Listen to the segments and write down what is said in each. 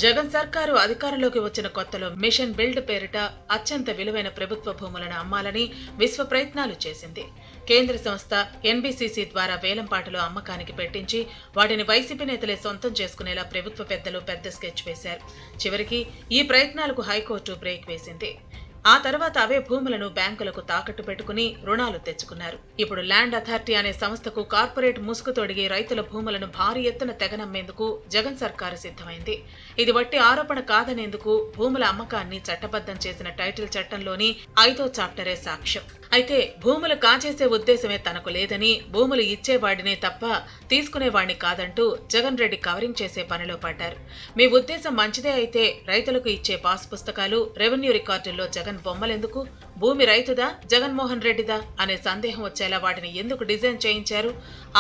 జగన్ సర్కారు అధికారంలోకి వచ్చిన కొత్తలో మిషన్ బిల్డ్ పేరిట అత్యంత విలువైన ప్రభుత్వ భూములను అమ్మాలని విశ్వ ప్రయత్నాలు చేసింది. కేంద్ర సంస్థ ఎన్బీసీసీ ద్వారా వేలంపాటలో అమ్మకానికి పెట్టించి వాటిని వైసీపీ నేతలే సొంతం చేసుకునేలా ప్రభుత్వ పెద్దలు పెద్ద స్కెచ్ వేశారు. చివరికి ఈ ప్రయత్నాలకు హైకోర్టు బ్రేక్ వేసింది. ఆ తర్వాత అవే భూములను బ్యాంకులకు తాకట్టు పెట్టుకుని రుణాలు తెచ్చుకున్నారు. ఇప్పుడు ల్యాండ్ అథారిటీ అనే సంస్థకు కార్పొరేట్ ముసుగు తొడిగి రైతుల భూములను భారీ ఎత్తున తెగనమ్మేందుకు జగన్ సర్కారు సిద్ధమైంది. ఇది వట్టి ఆరోపణ కాదనేందుకు భూముల అమ్మకాన్ని చట్టబద్ధం చేసిన టైటిల్ చట్టంలోని 5వ చాప్టరే సాక్ష్యం. అయితే భూములు కాచేసే ఉద్దేశమే తనకు లేదని, భూములు ఇచ్చేవాడినే తప్ప తీసుకునేవాడిని కాదంటూ జగన్ రెడ్డి కవరింగ్ చేసే పనిలో పడ్డారు. మీ ఉద్దేశం మంచిదే అయితే రైతులకు ఇచ్చే పాస్ పుస్తకాలు, రెవెన్యూ రికార్డుల్లో జగన్ బొమ్మలెందుకు? భూమి రైతుదా, జగన్మోహన్ రెడ్డిదా అనే సందేహం వచ్చేలా వాటిని ఎందుకు డిజైన్ చేయించారు?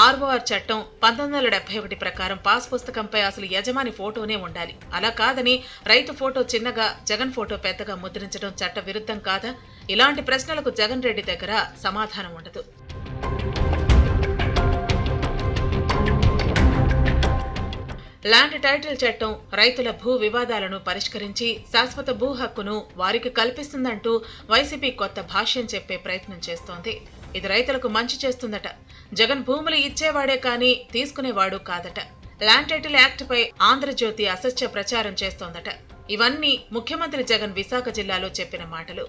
ఆర్ఓఆర్ చట్టం 1971 ప్రకారం పాస్ పుస్తకంపై అసలు యజమాని ఫోటోనే ఉండాలి. అలా కాదని రైతు ఫోటో చిన్నగా, జగన్ ఫోటో పెద్దగా ముద్రించడం చట్ట విరుద్ధం కాదా? ఇలాంటి ప్రశ్నలకు జగన్ రెడ్డి దగ్గర సమాధానం ఉండదు. ల్యాండ్ టైటిల్ చట్టం రైతుల భూ వివాదాలను పరిష్కరించి శాశ్వత భూ హక్కును వారికి కల్పిస్తుందంటూ వైసీపీ కొత్త భాష్యం చెప్పే ప్రయత్నం చేస్తోంది. ఇది రైతులకు మంచి చేస్తుందట. జగన్ భూములు ఇచ్చేవాడే కానీ తీసుకునేవాడు కాదట. ల్యాండ్ టైటిల్ యాక్ట్ పై ఆంధ్రజ్యోతి అసత్య ప్రచారం చేస్తోందట. ఇవన్నీ ముఖ్యమంత్రి జగన్ విశాఖ జిల్లాలో చెప్పిన మాటలు.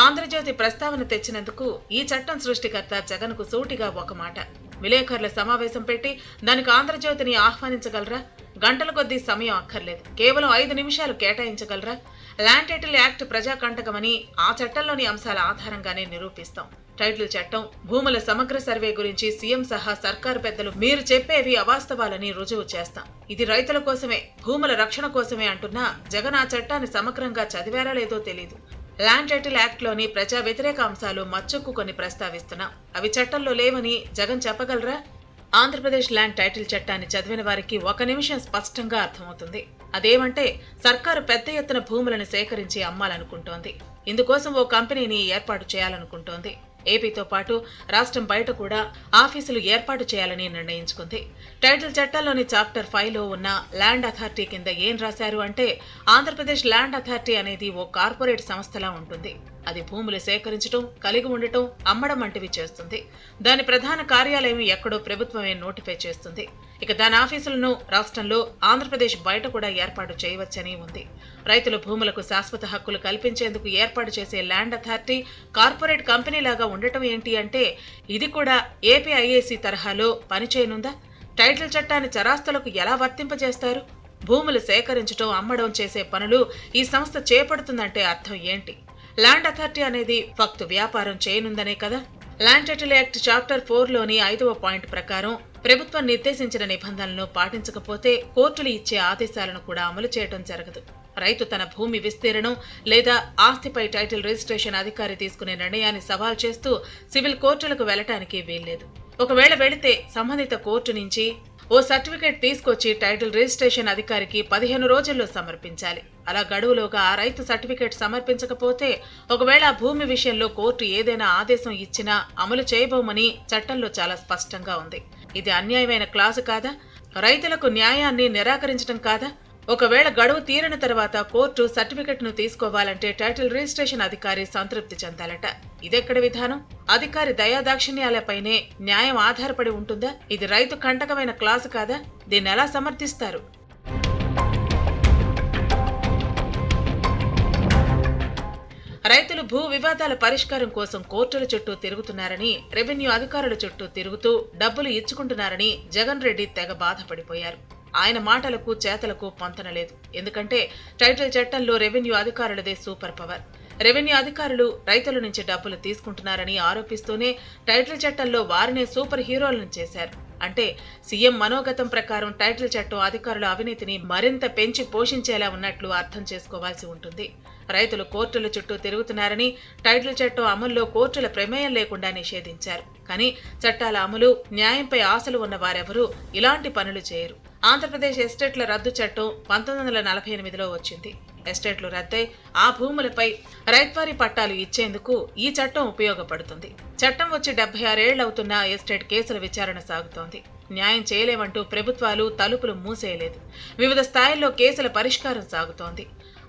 ఆంధ్రజ్యోతి ప్రస్తావన తెచ్చినందుకు ఈ చట్టం సృష్టికర్త జగన్ కు సూటిగా ఒక మాట. విలేకరుల సమావేశం పెట్టి దానికి ఆంధ్రజ్యోతిని ఆహ్వానించగలరా? గంటల కొద్దీ సమయం అక్కర్లేదు, కేవలం 5 నిమిషాలు కేటాయించగలరా? ల్యాండ్ టైటిల్ యాక్ట్ ప్రజాకంటకమని ఆ చట్టంలోని అంశాల ఆధారంగానే నిరూపిస్తాం. టైటిల్ చట్టం, భూముల సమగ్ర సర్వే గురించి సీఎం సహా సర్కారు పెద్దలు మీరు చెప్పేవి అవాస్తవాలని రుజువు చేస్తాం. ఇది రైతుల కోసమే, భూముల రక్షణ కోసమే అంటున్నా జగన్ ఆ చట్టాన్ని సమగ్రంగా చదివారా లేదో తెలీదు. ల్యాండ్ టైటిల్ యాక్ట్ లోని ప్రజా వ్యతిరేక అంశాలు మచ్చుకు కొన్ని ప్రస్తావిస్తున్నాం. అవి చట్టంలో లేవని జగన్ చెప్పగలరా? ఆంధ్రప్రదేశ్ ల్యాండ్ టైటిల్ చట్టాన్ని చదివిన వారికి 1 నిమిషం స్పష్టంగా అర్థమవుతుంది. అదేమంటే సర్కారు పెద్ద ఎత్తున భూములను సేకరించి అమ్మాలనుకుంటోంది. ఇందుకోసం ఓ కంపెనీని ఏర్పాటు చేయాలనుకుంటోంది. ఏపీతో పాటు రాష్ట్రం బయట కూడా ఆఫీసులు ఏర్పాటు చేయాలని నిర్ణయించుకుంది. టైటిల్ చట్టంలోని చాప్టర్ 5లో ఉన్న ల్యాండ్ అథారిటీ కింద ఏం రాశారు అంటే, ఆంధ్రప్రదేశ్ ల్యాండ్ అథారిటీ అనేది ఓ కార్పొరేట్ సంస్థలా ఉంటుంది. అది భూములు సేకరించడం, కలిగి ఉండటం, అమ్మడం వంటివి చేస్తుంది. దాని ప్రధాన కార్యాలయం ఎక్కడో ప్రభుత్వమే నోటిఫై చేస్తుంది. ఇక దాని ఆఫీసులను రాష్ట్రంలో, ఆంధ్రప్రదేశ్ బయట కూడా ఏర్పాటు చేయవచ్చని ఉంది. రైతుల భూములకు శాశ్వత హక్కులు కల్పించేందుకు ఏర్పాటు చేసే ల్యాండ్ అథారిటీ కార్పొరేట్ కంపెనీలాగా ఉండటం ఏంటి అంటే, ఇది కూడా ఏపీఐఏసీ తరహాలో పనిచేయనుందా? టైటిల్ చట్టాన్ని చరాస్తులకు ఎలా వర్తింపజేస్తారు? భూములు సేకరించడం, అమ్మడం చేసే పనులు ఈ సంస్థ చేపడుతుందంటే అర్థం ఏంటి? ల్యాండ్ అథారిటీ అనేది ఫక్తు వ్యాపారం చేయనుందనే కదా? ల్యాండ్ టైటిల్ యాక్ట్ చాప్టర్ 4లోని 5వ పాయింట్ ప్రకారం ప్రభుత్వం నిర్దేశించిన నిబంధనలను పాటించకపోతే కోర్టులు ఇచ్చే ఆదేశాలను కూడా అమలు చేయడం జరగదు. రైతు తన భూమి విస్తీర్ణం లేదా ఆస్తిపై టైటిల్ రిజిస్ట్రేషన్ అధికారి తీసుకునే నిర్ణయాన్ని సవాల్ చేస్తూ సివిల్ కోర్టులకు వెళ్లటానికి వీల్లేదు. ఒకవేళ వెళితే సంబంధిత కోర్టు నుంచి ఓ సర్టిఫికేట్ తీసుకొచ్చి టైటిల్ రిజిస్ట్రేషన్ అధికారికి 15 రోజుల్లో సమర్పించాలి. అలా గడువులోగా ఆ రైతు సర్టిఫికేట్ సమర్పించకపోతే ఒకవేళ ఆ భూమి విషయంలో కోర్టు ఏదైనా ఆదేశం ఇచ్చినా అమలు చేయబోమని చట్టంలో చాలా స్పష్టంగా ఉంది. ఇది అన్యాయమైన క్లాజు కాదా? రైతులకు న్యాయాన్ని నిరాకరించడం కాదా? ఒకవేళ గడువు తీరిన తర్వాత కోర్టు సర్టిఫికెట్ ను తీసుకోవాలంటే టైటిల్ రిజిస్ట్రేషన్ అధికారి సంతృప్తి చెందాలట. ఇదెక్కడ విధానం? అధికారి దయాదాక్షిణ్యాలపైనే న్యాయం ఆధారపడి ఉంటుందా? ఇది రైతు కంటకమైన క్లాసు కాదా? దీన్ని ఎలా సమర్థిస్తారు? రైతులు భూ వివాదాల పరిష్కారం కోసం కోర్టుల చుట్టూ తిరుగుతున్నారని, రెవెన్యూ అధికారుల చుట్టూ తిరుగుతూ డబ్బులు ఇచ్చుకుంటున్నారని జగన్ రెడ్డి తెగ బాధపడిపోయారు. ఆయన మాటలకు చేతలకు పొంతనలేదు. ఎందుకంటే టైటిల్ చట్టంలో రెవెన్యూ అధికారులదే సూపర్ పవర్. రెవెన్యూ అధికారులు రైతుల నుంచి డబ్బులు తీసుకుంటున్నారని ఆరోపిస్తూనే టైటిల్ చట్టంలో వారినే సూపర్ హీరోలను చేశారు. అంటే సీఎం మనోగతం ప్రకారం టైటిల్ చట్టం అధికారుల అవినీతిని మరింత పెంచి పోషించేలా ఉన్నట్లు అర్థం చేసుకోవాల్సి ఉంటుంది. రైతులు కోర్టుల చుట్టూ తిరుగుతున్నారని టైటిల్ చట్టం అమల్లో కోర్టుల ప్రమేయం లేకుండా నిషేధించారు. కానీ చట్టాల అమలు, న్యాయంపై ఆశలు ఉన్న వారెవరూ ఇలాంటి పనులు చేయరు. ఆంధ్రప్రదేశ్ ఎస్టేట్ల రద్దు చట్టం 1948లో వచ్చింది. ఎస్టేట్లు రద్దై ఆ భూములపై రైత్వారీ పట్టాలు ఇచ్చేందుకు ఈ చట్టం ఉపయోగపడుతుంది. చట్టం వచ్చి 76 ఏళ్లవుతున్నా ఎస్టేట్ కేసుల విచారణ సాగుతోంది. న్యాయం చేయలేమంటూ ప్రభుత్వాలు తలుపులు మూసేయలేదు. వివిధ స్థాయిల్లో కేసుల పరిష్కారం సాగుతోంది.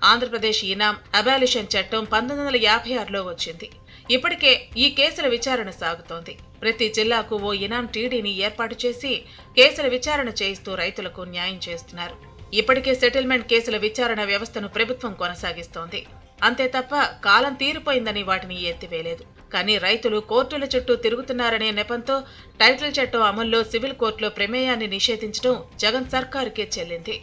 ఆంధ్రప్రదేశ్ ఇనాం అబాలిషన్ చట్టం 1956లో వచ్చింది. ఇప్పటికే ఈ కేసుల విచారణ సాగుతోంది. ప్రతి జిల్లాకు ఓ ఇనాం టీడీని ఏర్పాటు చేసి కేసుల విచారణ చేయిస్తూ రైతులకు న్యాయం చేస్తున్నారు. ఇప్పటికే సెటిల్మెంట్ కేసుల విచారణ వ్యవస్థను ప్రభుత్వం కొనసాగిస్తోంది. అంతే తప్ప కాలం తీరిపోయిందని వాటిని ఎత్తివేయలేదు. కానీ రైతులు కోర్టుల చుట్టూ తిరుగుతున్నారనే నెపంతో టైటిల్ చట్టం అమల్లో సివిల్ కోర్టులో ప్రమేయాన్ని నిషేధించడం జగన్ సర్కారుకే చెల్లింది.